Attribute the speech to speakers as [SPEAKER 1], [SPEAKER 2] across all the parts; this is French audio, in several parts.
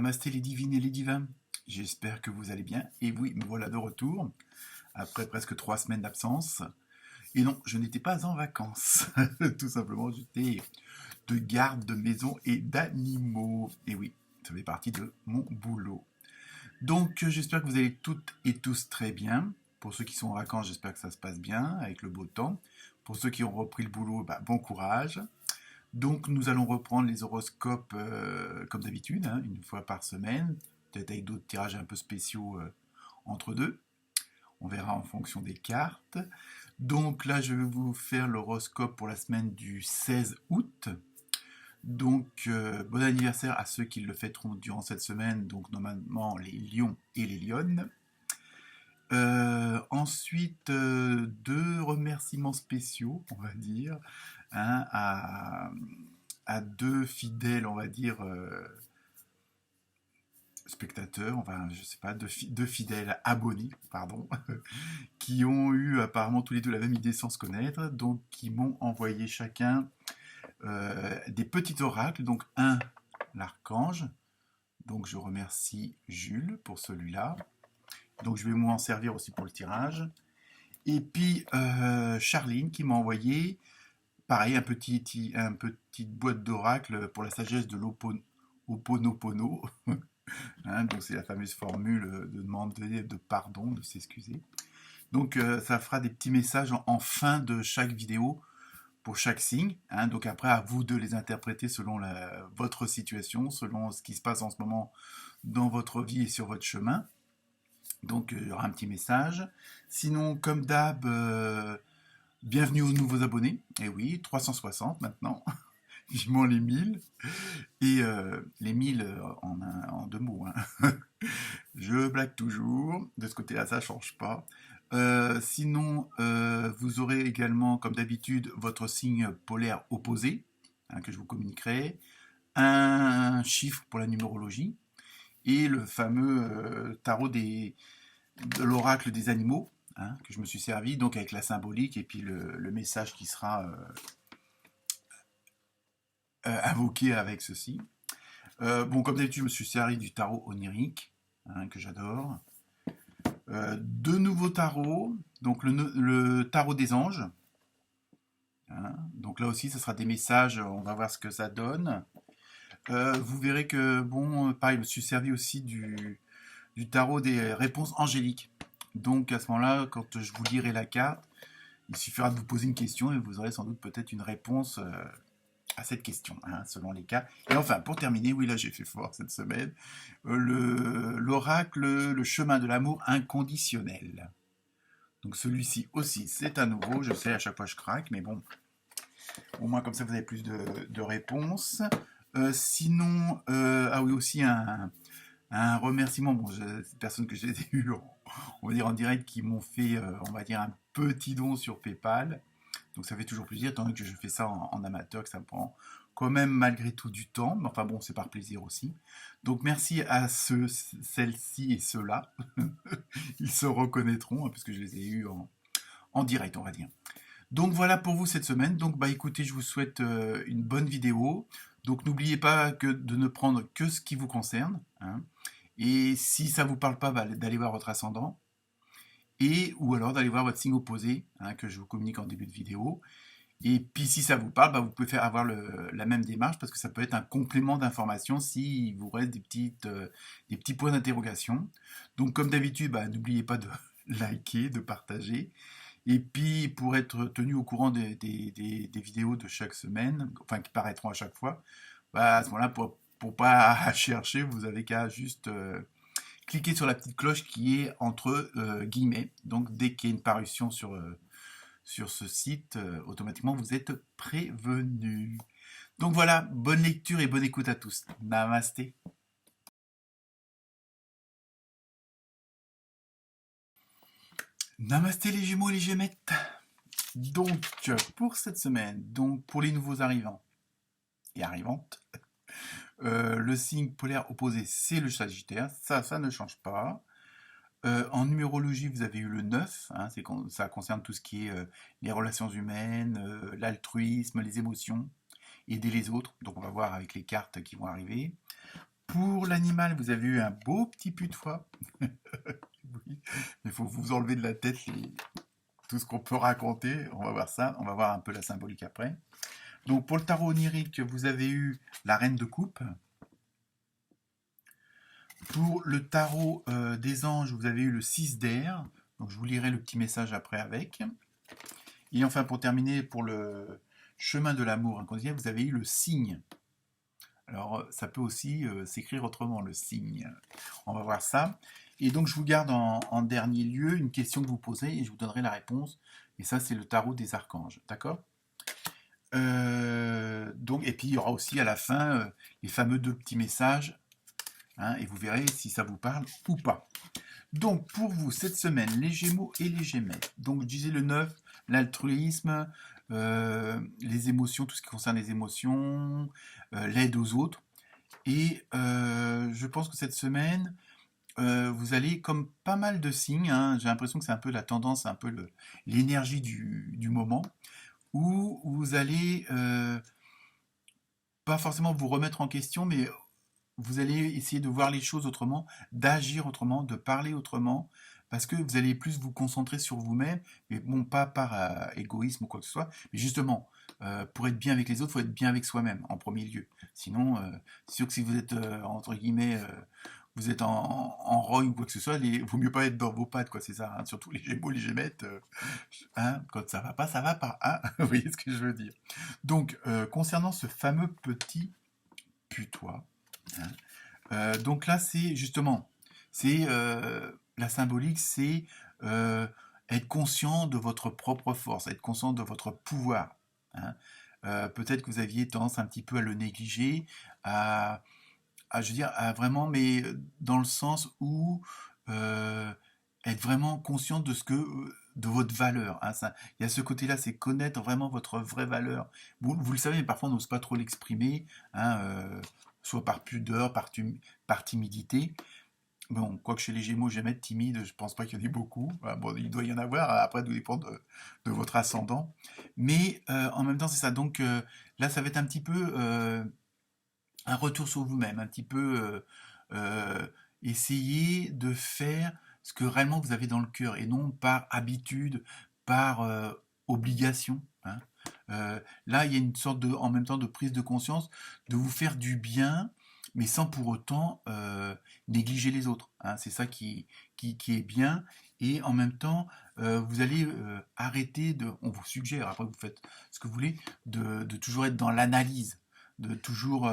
[SPEAKER 1] Namasté les divines et les divins, j'espère que vous allez bien. Et oui, me voilà de retour, après presque 3 semaines d'absence. Et non, je n'étais pas en vacances, tout simplement j'étais de garde de maison et d'animaux. Et oui, ça fait partie de mon boulot. Donc j'espère que vous allez toutes et tous très bien. Pour ceux qui sont en vacances, j'espère que ça se passe bien avec le beau temps. Pour ceux qui ont repris le boulot, bon courage. Donc nous allons reprendre les horoscopes comme d'habitude, hein, une fois par semaine, peut-être avec d'autres tirages un peu spéciaux entre deux. On verra en fonction des cartes. Donc là, je vais vous faire l'horoscope pour la semaine du 16 août. Donc bon anniversaire à ceux qui le fêteront durant cette semaine, donc normalement les lions et les lionnes. Ensuite, deux remerciements spéciaux, on va dire, hein, à deux fidèles, on va dire, spectateurs, enfin, je sais pas, deux fidèles abonnés, pardon, qui ont eu apparemment tous les deux la même idée sans se connaître, donc qui m'ont envoyé chacun des petits oracles, donc un, l'archange, donc je remercie Jules pour celui-là, donc je vais m'en servir aussi pour le tirage, et puis Charline qui m'a envoyé, pareil, une petite boîte d'oracle pour la sagesse de l'Oponopono. Hein, donc c'est la fameuse formule de demander de pardon, de s'excuser. Donc ça fera des petits messages en fin de chaque vidéo pour chaque signe. Hein, donc après, à vous de les interpréter selon votre situation, selon ce qui se passe en ce moment dans votre vie et sur votre chemin. Donc il y aura un petit message. Sinon, comme d'hab, bienvenue aux nouveaux abonnés. Et oui, 360 maintenant. Vivement les 1000. Et les 1000 en deux mots. Hein. Je blague toujours. De ce côté-là, ça ne change pas. Sinon, vous aurez également, comme d'habitude, votre signe polaire opposé, hein, que je vous communiquerai. Un chiffre pour la numérologie. Et le fameux tarot de l'oracle des animaux, hein, que je me suis servi, donc avec la symbolique et puis le message qui sera invoqué avec ceci. Bon, comme d'habitude, je me suis servi du tarot onirique, hein, que j'adore. Deux nouveaux tarots, donc le tarot des anges. Hein, donc là aussi, ce sera des messages, on va voir ce que ça donne. Vous verrez que, bon, pareil, je me suis servi aussi du tarot des réponses angéliques. Donc à ce moment-là, quand je vous lirai la carte, il suffira de vous poser une question et vous aurez sans doute peut-être une réponse à cette question, hein, selon les cas. Et enfin, pour terminer, oui, là j'ai fait fort cette semaine, l'oracle, le chemin de l'amour inconditionnel. Donc celui-ci aussi, c'est à nouveau, je sais, à chaque fois je craque, mais bon, au moins comme ça vous avez plus de réponses. Sinon, ah oui, aussi un remerciement, bon, ces personnes que j'ai eues, on va dire en direct, qui m'ont fait, on va dire, un petit don sur PayPal. Donc ça fait toujours plaisir, étant donné que je fais ça en amateur, que ça me prend quand même malgré tout du temps. Mais enfin bon, c'est par plaisir aussi. Donc merci à celles-ci et ceux-là. Ils se reconnaîtront, hein, puisque je les ai eus en direct, on va dire. Donc voilà pour vous cette semaine. Donc bah écoutez, je vous souhaite une bonne vidéo. Donc n'oubliez pas de ne prendre que ce qui vous concerne. Hein. Et si ça ne vous parle pas, d'aller voir votre ascendant. Et ou alors d'aller voir votre signe opposé, hein, que je vous communique en début de vidéo. Et puis si ça vous parle, vous pouvez avoir la même démarche parce que ça peut être un complément d'information s'il vous reste des petits points d'interrogation. Donc comme d'habitude, n'oubliez pas de liker, de partager. Et puis pour être tenu au courant des vidéos de chaque semaine, enfin qui paraîtront à chaque fois, à ce moment-là, pour pas chercher, vous avez qu'à juste cliquer sur la petite cloche qui est entre guillemets. Donc dès qu'il y a une parution sur ce site, automatiquement vous êtes prévenus. Donc voilà, bonne lecture et bonne écoute à tous. Namasté. Namasté les jumeaux et les gémettes. Donc pour cette semaine, donc pour les nouveaux arrivants et arrivantes, le signe polaire opposé c'est le Sagittaire, ça ne change pas. En numérologie, vous avez eu le 9, hein, ça concerne tout ce qui est les relations humaines, l'altruisme, les émotions, aider les autres. Donc on va voir avec les cartes qui vont arriver. Pour l'animal, vous avez eu un beau petit putois. Oui, il faut vous enlever de la tête tout ce qu'on peut raconter. On va voir ça. On va voir un peu la symbolique après. Donc pour le tarot onirique, vous avez eu la reine de coupe. Pour le tarot des anges, vous avez eu le 6 d'air. Donc je vous lirai le petit message après avec. Et enfin pour terminer, pour le chemin de l'amour inconditionnel, vous avez eu le cygne. Alors ça peut aussi s'écrire autrement, le cygne. On va voir ça. Et donc je vous garde en dernier lieu une question que vous posez et je vous donnerai la réponse. Et ça c'est le tarot des archanges, d'accord? Donc, et puis il y aura aussi à la fin les fameux 2 petits messages, hein, et vous verrez si ça vous parle ou pas. Donc pour vous, cette semaine, les Gémeaux et les Gémettes. Donc je disais le 9, l'altruisme, les émotions, tout ce qui concerne les émotions, l'aide aux autres. Et je pense que cette semaine, vous allez, comme pas mal de signes, hein, j'ai l'impression que c'est un peu la tendance, un peu l'énergie du moment, où vous allez pas forcément vous remettre en question, mais vous allez essayer de voir les choses autrement, d'agir autrement, de parler autrement, parce que vous allez plus vous concentrer sur vous-même, mais bon, pas par égoïsme ou quoi que ce soit, mais justement, pour être bien avec les autres, il faut être bien avec soi-même en premier lieu. Sinon, c'est sûr que si vous êtes, entre guillemets, vous êtes en rogne ou quoi que ce soit, vaut mieux pas être dans vos pattes, quoi, c'est ça, hein, surtout les Gémeaux, les Gémettes, hein, quand ça va pas, hein, vous voyez ce que je veux dire. Donc, concernant ce fameux petit putois, hein, donc là, c'est justement, c'est la symbolique, c'est être conscient de votre propre force, être conscient de votre pouvoir, hein. Peut-être que vous aviez tendance un petit peu à le négliger, à, je veux dire, à vraiment, mais dans le sens où être vraiment conscient de ce que de votre valeur, hein, il y a ce côté-là, c'est connaître vraiment votre vraie valeur. Vous le savez, mais parfois on n'ose pas trop l'exprimer, hein, soit par pudeur, par timidité. Bon, quoique chez les Gémeaux, j'aime être timide, je pense pas qu'il y en ait beaucoup. Enfin, bon, il doit y en avoir, après, tout dépend de votre ascendant. Mais en même temps, c'est ça. Donc là, ça va être un petit peu un retour sur vous-même, un petit peu essayer de faire ce que réellement vous avez dans le cœur et non par habitude, par obligation, hein. Là, il y a une sorte de, en même temps, de prise de conscience de vous faire du bien, mais sans pour autant négliger les autres, hein. C'est ça qui est bien. Et en même temps, vous allez arrêter de, on vous suggère, après vous faites ce que vous voulez, de toujours être dans l'analyse, de toujours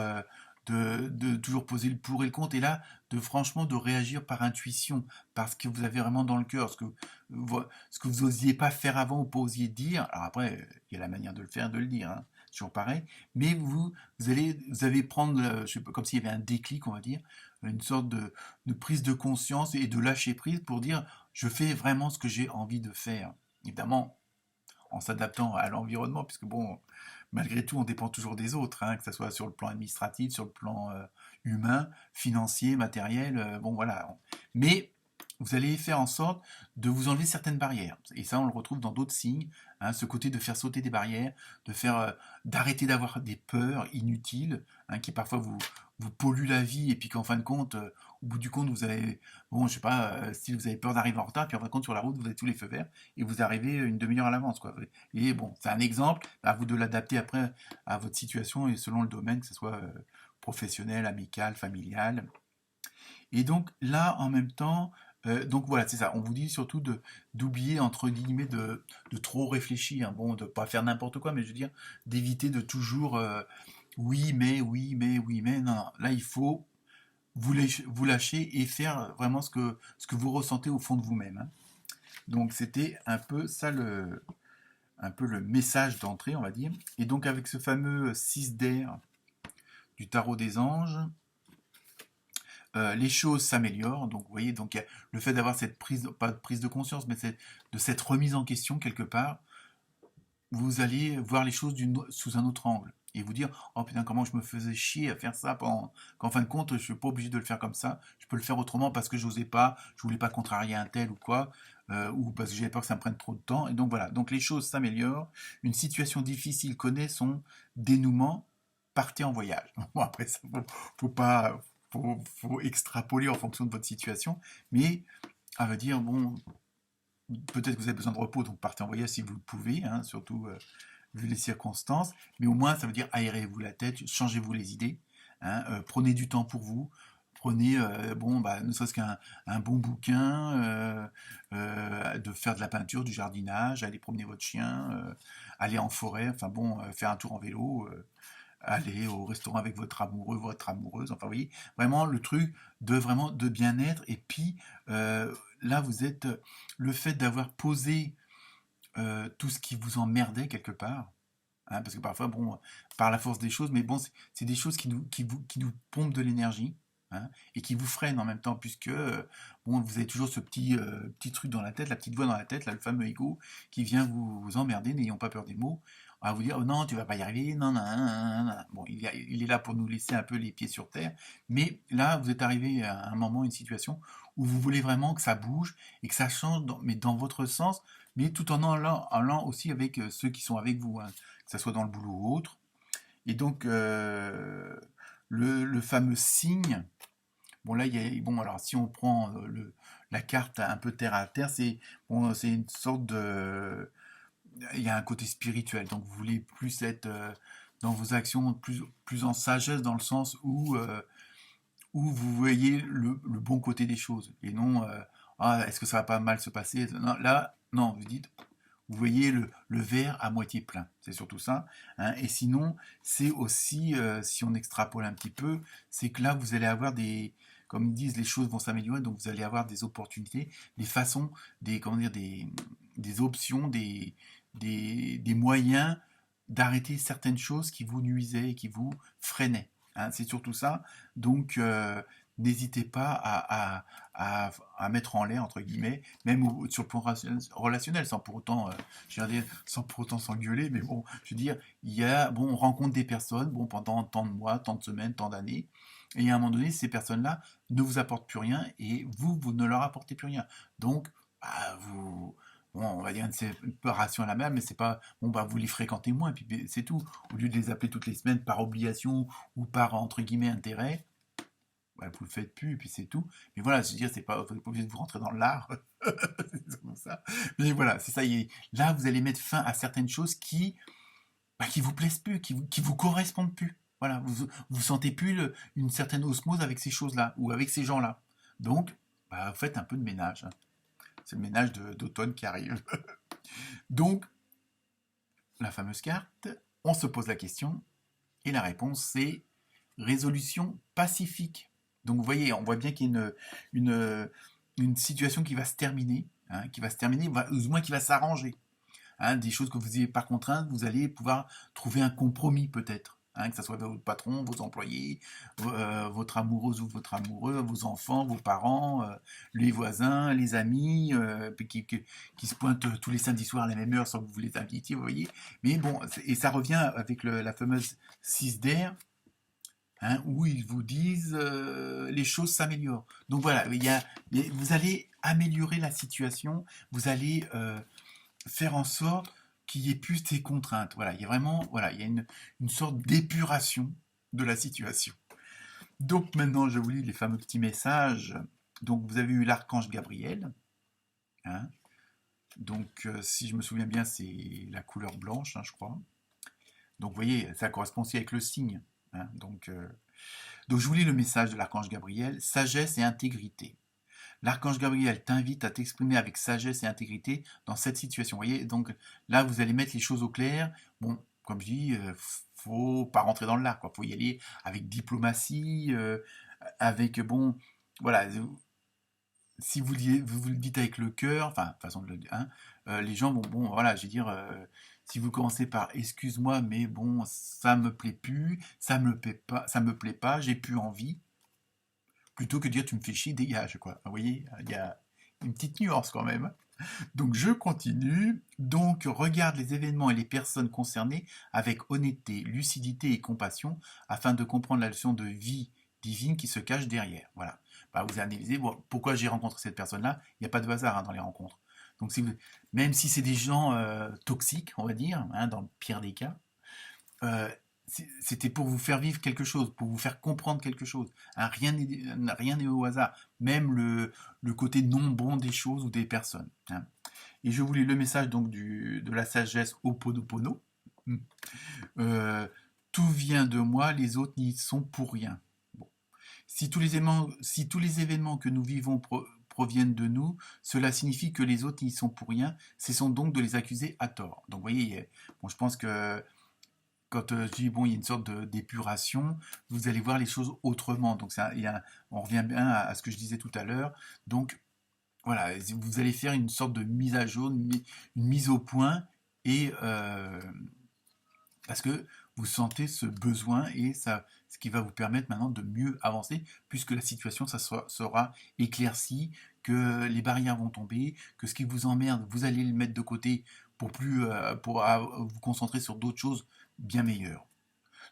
[SPEAKER 1] de toujours poser le pour et le contre, et là, de franchement de réagir par intuition, parce que vous avez vraiment dans le cœur ce que vous osiez pas faire avant ou pas osiez dire. Alors après, il y a la manière de le faire, de le dire, hein, toujours pareil, mais vous allez prendre, je sais pas, comme s'il y avait un déclic, on va dire, une sorte de prise de conscience et de lâcher prise pour dire, je fais vraiment ce que j'ai envie de faire. Évidemment, en s'adaptant à l'environnement, puisque bon, malgré tout, on dépend toujours des autres, hein, que ce soit sur le plan administratif, sur le plan humain, financier, matériel, bon voilà. Mais vous allez faire en sorte de vous enlever certaines barrières. Et ça, on le retrouve dans d'autres signes, hein, ce côté de faire sauter des barrières, d'arrêter d'avoir des peurs inutiles, hein, qui parfois vous polluent la vie, et puis qu'en fin de compte, au bout du compte, vous avez, bon, je sais pas, si vous avez peur d'arriver en retard, puis en fin de compte, sur la route, vous avez tous les feux verts, et vous arrivez une demi-heure à l'avance, quoi. Et bon, c'est un exemple, à vous de l'adapter après à votre situation et selon le domaine, que ce soit professionnel, amical, familial. Et donc là, en même temps, donc voilà, c'est ça. On vous dit surtout d'oublier entre guillemets de trop réfléchir, hein. Bon, de pas faire n'importe quoi, mais je veux dire d'éviter de toujours oui mais oui mais oui mais non, non. Là, il faut vous lâcher et faire vraiment ce que vous ressentez au fond de vous-même, hein. Donc c'était un peu ça un peu le message d'entrée, on va dire. Et donc avec ce fameux 6 d'air du tarot des anges, les choses s'améliorent. Donc, vous voyez, donc le fait d'avoir cette prise, pas de prise de conscience, mais de cette remise en question quelque part, vous allez voir les choses sous un autre angle et vous dire oh putain comment je me faisais chier à faire ça qu'en fin de compte je suis pas obligé de le faire comme ça, je peux le faire autrement parce que j'osais pas, je voulais pas contrarier un tel ou quoi, ou parce que j'avais peur que ça me prenne trop de temps. Et donc voilà, donc les choses s'améliorent, une situation difficile connaît son dénouement, partez en voyage. Bon après ça faut pas faut extrapoler en fonction de votre situation, mais à veut dire, bon, peut-être que vous avez besoin de repos, donc partez en voyage si vous le pouvez, hein, surtout vu les circonstances, mais au moins ça veut dire aérez-vous la tête, changez-vous les idées, hein, prenez du temps pour vous, prenez, bon, bah, ne serait-ce qu'un bon bouquin, de faire de la peinture, du jardinage, aller promener votre chien, aller en forêt, enfin bon, faire un tour en vélo, aller au restaurant avec votre amoureux, votre amoureuse, enfin vous voyez, vraiment le truc de vraiment de bien-être, et puis là vous êtes, le fait d'avoir posé tout ce qui vous emmerdait quelque part, hein, parce que parfois, bon, par la force des choses, mais bon, c'est des choses qui nous pompent de l'énergie, hein, et qui vous freinent en même temps, puisque bon, vous avez toujours ce petit truc dans la tête, la petite voix dans la tête, là, le fameux ego, qui vient vous emmerder, n'ayons pas peur des mots, à vous dire, oh non, tu vas pas y arriver, non, non, non, non, non. Bon, il est là pour nous laisser un peu les pieds sur terre, mais là, vous êtes arrivé à un moment, une situation, où vous voulez vraiment que ça bouge, et que ça change, mais dans votre sens, mais tout en allant aussi avec ceux qui sont avec vous, hein, que ce soit dans le boulot ou autre. Et donc, le fameux signe, bon là, bon, alors si on prend la carte un peu terre à terre, c'est bon, c'est une sorte de... Il y a un côté spirituel, donc vous voulez plus être dans vos actions, plus en sagesse, dans le sens où vous voyez le bon côté des choses, et non, ah, est-ce que ça va pas mal se passer? Non, là, non, vous dites, vous voyez le verre à moitié plein, c'est surtout ça, hein. Et sinon, c'est aussi, si on extrapole un petit peu, c'est que là, vous allez avoir comme ils disent, les choses vont s'améliorer, donc vous allez avoir des opportunités, des façons, comment dire, des options, des moyens d'arrêter certaines choses qui vous nuisaient et qui vous freinaient, hein. C'est surtout ça. Donc, n'hésitez pas à mettre en l'air, entre guillemets, même sur le plan relationnel, sans pour autant, je veux dire, sans pour autant s'engueuler, mais bon, je veux dire, bon, on rencontre des personnes, bon, pendant tant de mois, tant de semaines, tant d'années, et à un moment donné, ces personnes-là ne vous apportent plus rien, et vous ne leur apportez plus rien. Donc, bah, bon, on va dire une séparation à la mer, mais c'est pas, bon, bah, vous les fréquentez moins, et puis c'est tout. Au lieu de les appeler toutes les semaines par obligation ou par, entre guillemets, intérêt, bah, vous le faites plus, et puis c'est tout. Mais voilà, je veux dire, vous n'êtes pas obligé de vous rentrer dans l'art, c'est comme ça. Mais voilà, c'est ça. Là, vous allez mettre fin à certaines choses qui vous plaisent plus, qui vous correspondent plus. Voilà, vous sentez plus une certaine osmose avec ces choses-là, ou avec ces gens-là. Donc, bah, vous faites un peu de ménage, hein. C'est le ménage d'automne qui arrive. Donc, la fameuse carte, on se pose la question, et la réponse, c'est résolution pacifique. Donc vous voyez, on voit bien qu'il y a une situation qui va se terminer, hein, ou du moins qui va s'arranger, hein. Des choses que vous n'ayez pas contraintes, vous allez pouvoir trouver un compromis peut-être, hein, que ce soit avec votre patron, vos employés, votre amoureuse ou votre amoureux, vos enfants, vos parents, les voisins, les amis, qui se pointent tous les samedis soirs à la même heure sans que vous les invitiez, vous voyez. Mais bon, et ça revient avec la fameuse 6 d'air, hein, où ils vous disent les choses s'améliorent. Donc voilà, vous allez améliorer la situation, vous allez faire en sorte qu'il y ait plus ces contraintes. Voilà, il y a vraiment, voilà, il y a une sorte d'épuration de la situation. Donc maintenant, je vous lis les fameux petits messages. Donc vous avez eu l'archange Gabriel, hein. Donc si je me souviens bien, c'est la couleur blanche, hein, je crois. Donc vous voyez, ça correspond aussi avec le signe, hein. Donc je vous lis le message de l'archange Gabriel, sagesse et intégrité. L'archange Gabriel t'invite à t'exprimer avec sagesse et intégrité dans cette situation. Vous voyez, donc là, vous allez mettre les choses au clair. Bon, comme je dis, faut pas rentrer dans l'art, quoi. Faut y aller avec diplomatie, avec, bon, voilà, si vous le dites avec le cœur, enfin, façon de le dire, hein, les gens vont, bon, voilà, je veux dire, si vous commencez par excuse-moi, mais bon, ça me plaît plus, ça me plaît pas, j'ai plus envie, plutôt que de dire tu me fais chier, dégage, quoi. Vous voyez, il y a une petite nuance quand même. Donc je continue. Donc regarde les événements et les personnes concernées avec honnêteté, lucidité et compassion afin de comprendre la leçon de vie divine qui se cache derrière. Voilà. Bah, vous analysez, bon, pourquoi j'ai rencontré cette personne-là. Il n'y a pas de hasard, hein, dans les rencontres. Donc même si c'est des gens toxiques, on va dire, hein, dans le pire des cas, euh, c'était pour vous faire vivre quelque chose, pour vous faire comprendre quelque chose. Hein, rien n'est au hasard, même le côté non bon des choses ou des personnes. Hein. Et je voulais le message donc de la sagesse Ho'oponopono. Euh, Tout vient de moi, les autres n'y sont pour rien. Bon. Si tous les événements que nous vivons proviennent de nous, cela signifie que les autres n'y sont pour rien. Cessons donc de les accuser à tort. Donc, vous voyez, bon, je pense que quand je dis bon, il y a une sorte d'épuration, vous allez voir les choses autrement. Donc, on revient bien à ce que je disais tout à l'heure. Donc, voilà, vous allez faire une sorte de mise à jour, une mise au point, et parce que vous sentez ce besoin et ça, ce qui va vous permettre maintenant de mieux avancer, puisque la situation sera éclaircie, que les barrières vont tomber, que ce qui vous emmerde, vous allez le mettre de côté pour vous concentrer sur d'autres choses bien meilleures.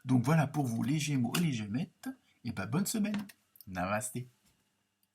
[SPEAKER 1] Donc voilà pour vous les Gémeaux et les Gémettes, et ben bonne semaine. Namasté.